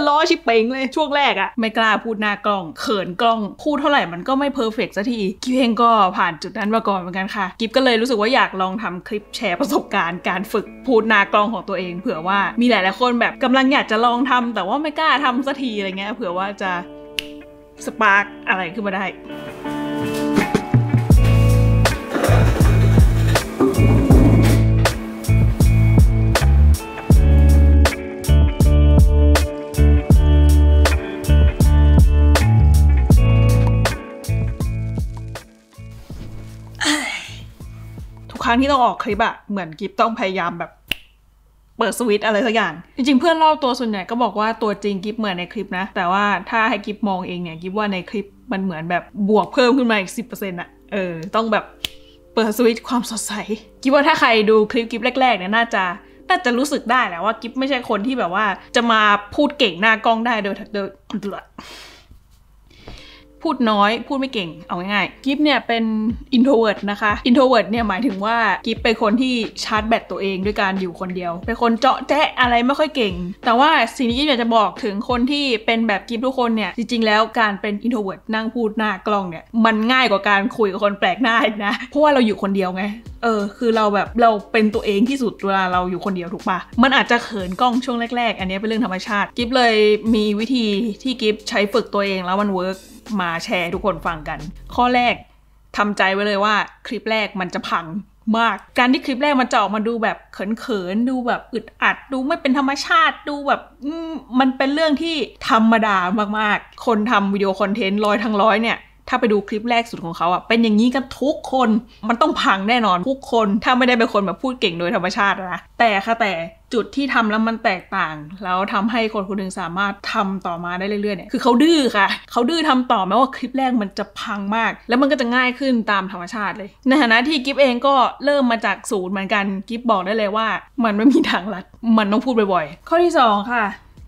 อนล้อชิบเป่งเลยช่วงแรกอะไม่กล้าพูดหน้ากล้องเขินกล้องพูดเท่าไหร่มันก็ไม่เพอร์เฟกต์สักทีกิ๊บเองก็ผ่านจุดนั้นมาก่อนเหมือนกันค่ะกิ๊บก็เลยรู้สึกว่าอยากลองทำคลิปแชร์ประสบการณ์การฝึกพูดหน้ากล้องของตัวเองเผื่อว่ามีหลายๆคนแบบกำลังอยากจะลองทำแต่ว่าไม่กล้าทำสักทีอะไรเงี้ยเผื่อว่าจะสปาร์กอะไรขึ้นมาได้ครั้งที่ต้องออกคลิปอะเหมือนกิ๊บต้องพยายามแบบเปิดสวิตช์อะไรสักอย่างจริงๆเพื่อนรอบตัวส่วนใหญ่ก็บอกว่าตัวจริงกิ๊บเหมือนในคลิปนะแต่ว่าถ้าให้กิ๊บมองเองเนี่ยกิ๊บว่าในคลิปมันเหมือนแบบบวกเพิ่มขึ้นมาอีก 10% อะต้องแบบเปิดสวิตช์ความสดใสกิ๊บว่าถ้าใครดูคลิปกิ๊บแรกๆเนี่ยน่าจะรู้สึกได้แหละว่ากิ๊บไม่ใช่คนที่แบบว่าจะมาพูดเก่งหน้ากล้องได้โดยพูดน้อยพูดไม่เก่งเอาง่ายๆกิ๊บเนี่ยเป็น introvert นะคะ introvert เนี่ยหมายถึงว่ากิ๊บเป็นคนที่ชาร์จแบตตัวเองด้วยการอยู่คนเดียวเป็นคนเจาะแจ๊ะอะไรไม่ค่อยเก่งแต่ว่าสิ่งที่กิ๊บอยากจะบอกถึงคนที่เป็นแบบกิ๊บทุกคนเนี่ยจริงๆแล้วการเป็น introvert นั่งพูดหน้ากล้องเนี่ยมันง่ายกว่าการคุยกับคนแปลกหน้าอีกนะเพราะว่าเราอยู่คนเดียวไงคือเราแบบเราเป็นตัวเองที่สุดเวลาเราอยู่คนเดียวถูกปะมันอาจจะเขินกล้องช่วงแรกๆอันนี้เป็นเรื่องธรรมชาติกิ๊บเลยมีวิธีที่กิ๊บใช้ฝึกตัวเองแล้วมันเวิร์กมาแชร์ทุกคนฟังกันข้อแรกทำใจไว้เลยว่าคลิปแรกมันจะพังมากการที่คลิปแรกมันจะออกมาดูแบบเขินๆดูแบบอึดอัดดูไม่เป็นธรรมชาติดูแบบมันเป็นเรื่องที่ธรรมดามากๆคนทำวิดีโอคอนเทนต์100 ทั้ง 100เนี่ยถ้าไปดูคลิปแรกสุดของเขาเป็นอย่างนี้กันทุกคนมันต้องพังแน่นอนทุกคนถ้าไม่ได้เป็นคนแบบพูดเก่งโดยธรรมชาตินะแต่จุดที่ทำแล้วมันแตกต่างแล้วทำให้คนคนหนึ่งสามารถทำต่อมาได้เรื่อยๆเนี่ยคือเขาดื้อค่ะเขาดื้อทำต่อแม้ว่าคลิปแรกมันจะพังมากแล้วมันก็จะง่ายขึ้นตามธรรมชาติเลยในฐานะที่กิ๊บเองก็เริ่มมาจากศูนย์เหมือนกันกิ๊บบอกได้เลยว่ามันไม่มีทางลัดมันต้องพูดบ่อยๆข้อที่2ค่ะ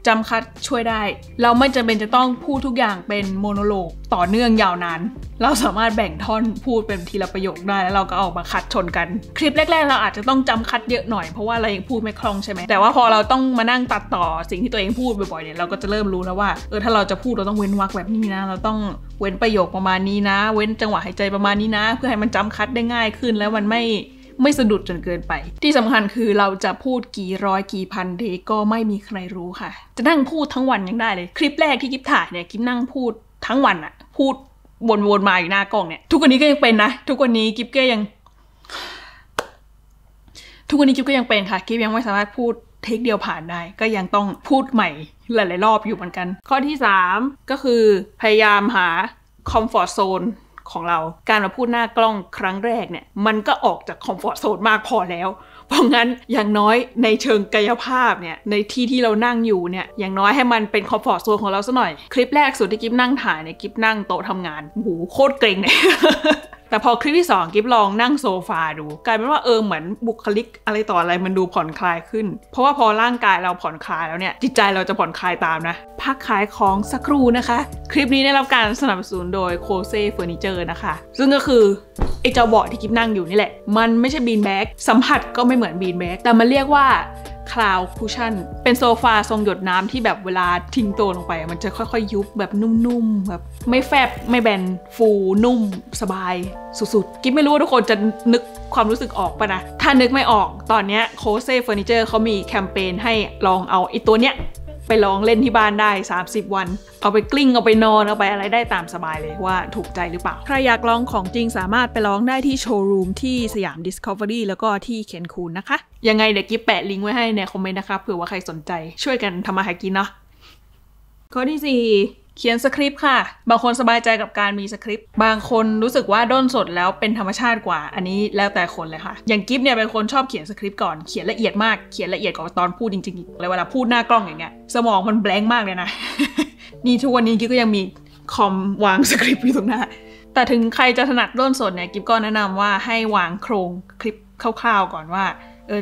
จำคัดช่วยได้เราไม่จำเป็นจะต้องพูดทุกอย่างเป็นโมโนโลกต่อเนื่องยาวนานเราสามารถแบ่งท่อนพูดเป็นทีละประโยคได้แล้วเราก็เอามาคัดชนกันคลิปแรกๆเราอาจจะต้องจำคัดเยอะหน่อยเพราะว่าเรายังพูดไม่คล่องใช่ไหมแต่ว่าพอเราต้องมานั่งตัดต่อสิ่งที่ตัวเองพูดบ่อยๆเนี่ยเราก็จะเริ่มรู้แล้วว่าถ้าเราจะพูดเราต้องเว้นวรรคแบบนี้นะเราต้องเว้นประโยคประมาณนี้นะเว้นจังหวะหายใจประมาณนี้นะเพื่อให้มันจำคัดได้ง่ายขึ้นแล้วมันไม่สะดุดจนเกินไปที่สำคัญคือเราจะพูดกี่ร้อยกี่พันเทคก็ไม่มีใครรู้ค่ะจะนั่งพูดทั้งวันยังได้เลยคลิปแรกที่กิ๊บถ่ายเนี่ยกิ๊บนั่งพูดทั้งวันอะพูดวนๆมาอยู่หน้ากล้องเนี่ยทุกวันนี้ก็ยังเป็นนะทุกวันนี้กิ๊บก็ยังเป็นค่ะกิ๊บยังไม่สามารถพูดเทคเดียวผ่านได้ก็ยังต้องพูดใหม่หลายๆรอบอยู่เหมือนกันข้อที่3ก็คือพยายามหาคอมฟอร์ตโซนของเราการมาพูดหน้ากล้องครั้งแรกเนี่ยมันก็ออกจากคอมฟอร์ตโซนมากพอแล้วเพราะงั้นอย่างน้อยในเชิงกายภาพเนี่ยในที่เรานั่งอยู่เนี่ยอย่างน้อยให้มันเป็นคอมฟอร์ตโซนของเราซะหน่อยคลิปแรกสุดที่กิ๊บนั่งถ่ายเนี่ยกิ๊บนั่งโต๊ะทำงานโอ้โหโคตรเกรงเลย แต่พอคลิปที่2กิ๊บลองนั่งโซฟาดูกลายเป็นว่าเหมือนบุคลิกอะไรต่ออะไรมันดูผ่อนคลายขึ้นเพราะว่าพอร่างกายเราผ่อนคลายแล้วเนี่ยจิตใจเราจะผ่อนคลายตามนะพักขายของสักครู่นะคะคลิปนี้ได้รับการสนับสนุนโดยโคเซ่เฟอร์นิเจอร์นะคะซึ่งก็คือไอ้เจ้าเบาะที่กิ๊บนั่งอยู่นี่แหละมันไม่ใช่บีนแบ็กสัมผัสก็ไม่เหมือนบีนแบ็กแต่มันเรียกว่าคลาวด์คุชชั่นเป็นโซฟาทรงหยดน้ำที่แบบเวลาทิ้งตัวลงไปมันจะค่อยๆยุบแบบนุ่มๆแบบไม่แฟบไม่แบนฟูนุ่มสบายสุดๆกิ๊บไม่รู้ว่าทุกคนจะนึกความรู้สึกออกปะนะถ้านึกไม่ออกตอนนี้โคเซ่เฟอร์นิเจอร์เขามีแคมเปญให้ลองเอาไอ้ตัวเนี้ยไปลองเล่นที่บ้านได้30 วันเอาไปกลิ้งเอาไปนอนเอาไปอะไรได้ตามสบายเลยว่าถูกใจหรือเปล่าใครอยากลองของจริงสามารถไปลองได้ที่โชว์รูมที่สยาม Discovery แล้วก็ที่เคนคูนนะคะยังไงเดี๋ยวกิ๊บแปะลิงก์ไว้ให้ในคอมเมนต์นะคะเผื่อว่าใครสนใจช่วยกันทำมาหากินเนาะข้อที่4เขียนสคริปต์ค่ะบางคนสบายใจกับการมีสคริปต์บางคนรู้สึกว่าด้นสดแล้วเป็นธรรมชาติกว่าอันนี้แล้วแต่คนเลยค่ะอย่างกิ๊บเนี่ยเป็นคนชอบเขียนสคริปต์ก่อนเขียนละเอียดมากเขียนละเอียดกว่าตอนพูดจริงๆเลยเวลาพูดหน้ากล้องอย่างเงี้ยสมองมันแบงค์มากเลยนะ นี่ทุกวันนี้กิ๊บก็ยังมีคอมวางสคริปต์อยู่ตรงหน้าแต่ถึงใครจะถนัดด้นสดเนี่ยกิ๊บก็แนะนำว่าให้วางโครงคลิปคร่าวๆก่อนว่า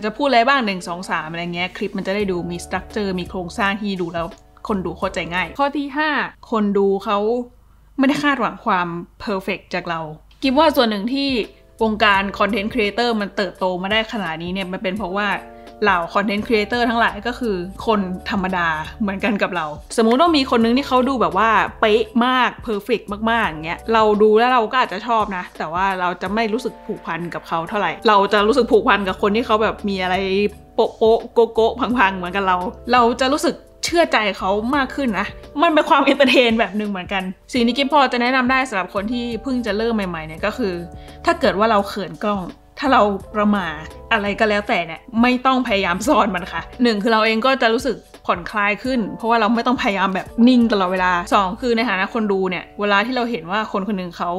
จะพูดอะไรบ้าง1 2 3อะไรเงี้ยคลิปมันจะได้ดูมีสตรัคเจอร์มีโครงสร้างที่ดูแล้วคนดูเข้าใจง่ายข้อที่5คนดูเขาไม่ได้คาดหวังความเพอร์เฟกต์จากเรากิ๊บว่าส่วนหนึ่งที่วงการคอนเทนต์ครีเอเตอร์มันเติบโตมาได้ขนาดนี้เนี่ยมันเป็นเพราะว่า เหล่าคอนเทนต์ครีเอเตอร์ทั้งหลายก็คือคนธรรมดาเหมือนกันกับเราสมมุติว่ามีคนนึงที่เขาดูแบบว่าเป๊ะมากเพอร์เฟกต์มากๆอย่างเงี้ยเราดูแล้วเราก็อาจจะชอบนะแต่ว่าเราจะไม่รู้สึกผูกพันกับเขาเท่าไหร่เราจะรู้สึกผูกพันกับคนที่เขาแบบมีอะไรโป๊ะโป๊ะโกโก้พังๆเหมือนกันเราจะรู้สึกเชื่อใจเขามากขึ้นนะมันเป็นความเอนเตอร์เทนแบบนึงเหมือนกันสิ่งที่กิ๊บพอจะแนะนำได้สำหรับคนที่เพิ่งจะเริ่มใหม่ๆเนี่ยก็คือถ้าเกิดว่าเราเขินกล้องถ้าเราประหม่าอะไรก็แล้วแต่เนี่ยไม่ต้องพยายามซ่อนมันค่ะ1คือเราเองก็จะรู้สึกผ่อนคลายขึ้นเพราะว่าเราไม่ต้องพยายามแบบนิ่งตลอดเวลา2คือในฐานะคนดูเนี่ยเวลาที่เราเห็นว่าคนคนนึงเขา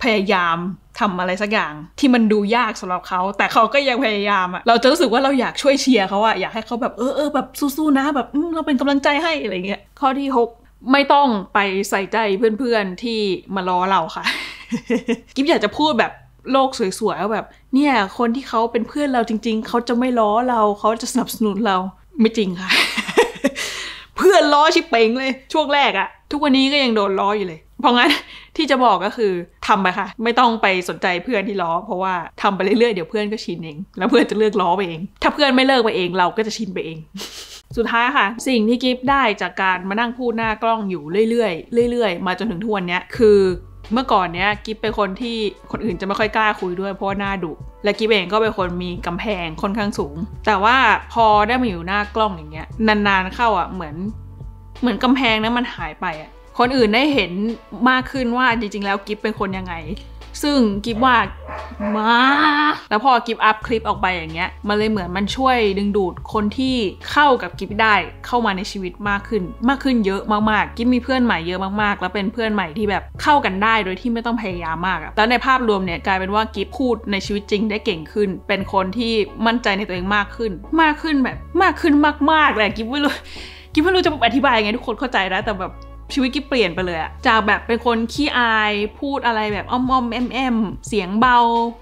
พยายามทำอะไรสักอย่างที่มันดูยากสำหรับเขาแต่เขาก็ยังพยายามอะเราจะรู้สึกว่าเราอยากช่วยเชียร์เขาอะอยากให้เขาแบบแบบสู้ๆนะแบบเราเป็นกำลังใจให้อะไรเงี้ยข้อที่6ไม่ต้องไปใส่ใจเพื่อนๆที่มาล้อเราค่ะ กิ๊บอยากจะพูดแบบโลกสวยๆว่าแบบเนี่ยคนที่เขาเป็นเพื่อนเราจริงๆเขาจะไม่ล้อเราเขาจะสนับสนุนเราไม่จริงค่ะ เพื่อนล้อชิบเป่งเลยช่วงแรกอะทุกวันนี้ก็ยังโดนล้ออยู่เลยเพราะงั้นที่จะบอกก็คือทำไปค่ะไม่ต้องไปสนใจเพื่อนที่ล้อเพราะว่าทำไปเรื่อยๆเดี๋ยวเพื่อนก็ชินเองแล้วเพื่อนจะเลิกล้อไปเองถ้าเพื่อนไม่เลิกไปเองเราก็จะชินไปเอง สุดท้ายค่ะสิ่งที่กิ๊บได้จากการมานั่งพูดหน้ากล้องอยู่เรื่อยๆมาจนถึงทุกวันนี้คือเมื่อก่อนเนี้ยกิ๊บเป็นคนที่คนอื่นจะไม่ค่อยกล้าคุยด้วยเพราะว่าหน้าดุและกิ๊บเองก็เป็นคนมีกำแพงค่อนข้างสูงแต่ว่าพอได้มาอยู่หน้ากล้องอย่างเงี้ยนานๆเข้าอ่ะเหมือนกำแพงนั้นมันหายไปอ่ะคนอื่นได้เห็นมากขึ้นว่าจริงๆแล้วกิ๊บเป็นคนยังไงซึ่งกิ๊บว่ามาแล้วพอกิ๊บอัพคลิปออกไปอย่างเงี้ยมันเลยเหมือนมันช่วยดึงดูดคนที่เข้ากับกิ๊บได้เข้ามาในชีวิตมากขึ้นเยอะมากๆกิ๊บมีเพื่อนใหม่เยอะมากๆแล้วเป็นเพื่อนใหม่ที่แบบเข้ากันได้โดยที่ไม่ต้องพยายามมากแล้วในภาพรวมเนี่ยกลายเป็นว่ากิ๊บพูดในชีวิตจริงได้เก่งขึ้นเป็นคนที่มั่นใจในตัวเองมากขึ้นแบบมากขึ้นมากๆเลยกิ๊บไม่รู้จะอธิบายยังไงทุกคนเข้าใจนะแต่แบบชีวิตกิ๊บเปลี่ยนไปเลยอะจากแบบเป็นคนขี้อายพูดอะไรแบบอ้อมแอมเสียงเบา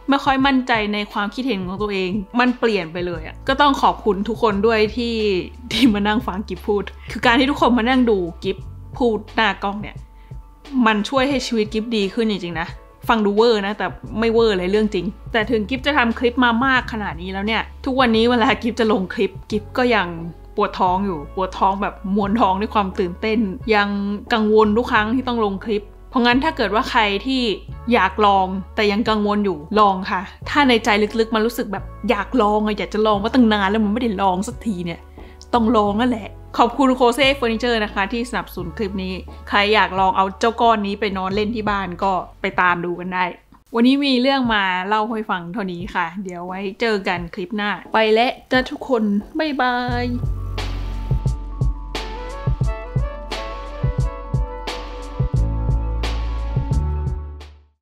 ไม่ค่อยมั่นใจในความคิดเห็นของตัวเองมันเปลี่ยนไปเลยอะก็ต้องขอบคุณทุกคนด้วยที่มานั่งฟังกิ๊บพูดคือการที่ทุกคนมานั่งดูกิ๊บพูดหน้ากล้องเนี่ยมันช่วยให้ชีวิตกิ๊บดีขึ้นจริงๆนะฟังดูเวอร์นะแต่ไม่เวอร์เลยเรื่องจริงแต่ถึงกิ๊บจะทำคลิปมามากขนาดนี้แล้วเนี่ยทุกวันนี้เวลากิ๊บจะลงคลิปกิ๊บก็ยังปวดท้องอยู่ปวดท้องแบบมวนท้องด้วยความตื่นเต้นยังกังวลทุกครั้งที่ต้องลงคลิปเพราะงั้นถ้าเกิดว่าใครที่อยากลองแต่ยังกังวลอยู่ลองค่ะถ้าในใจลึกๆมันรู้สึกแบบอยากลองอยากจะลองมาตั้งนานแล้วมันไม่ได้ลองสักทีเนี่ยต้องลองนั่นแหละขอบคุณโคเซ่เฟอร์นิเจอร์นะคะที่สนับสนุนคลิปนี้ใครอยากลองเอาเจ้าก้อนนี้ไปนอนเล่นที่บ้านก็ไปตามดูกันได้วันนี้มีเรื่องมาเล่าให้ฟังเท่านี้ค่ะเดี๋ยวไว้เจอกันคลิปหน้าไปและจ้าทุกคนบ๊ายบาย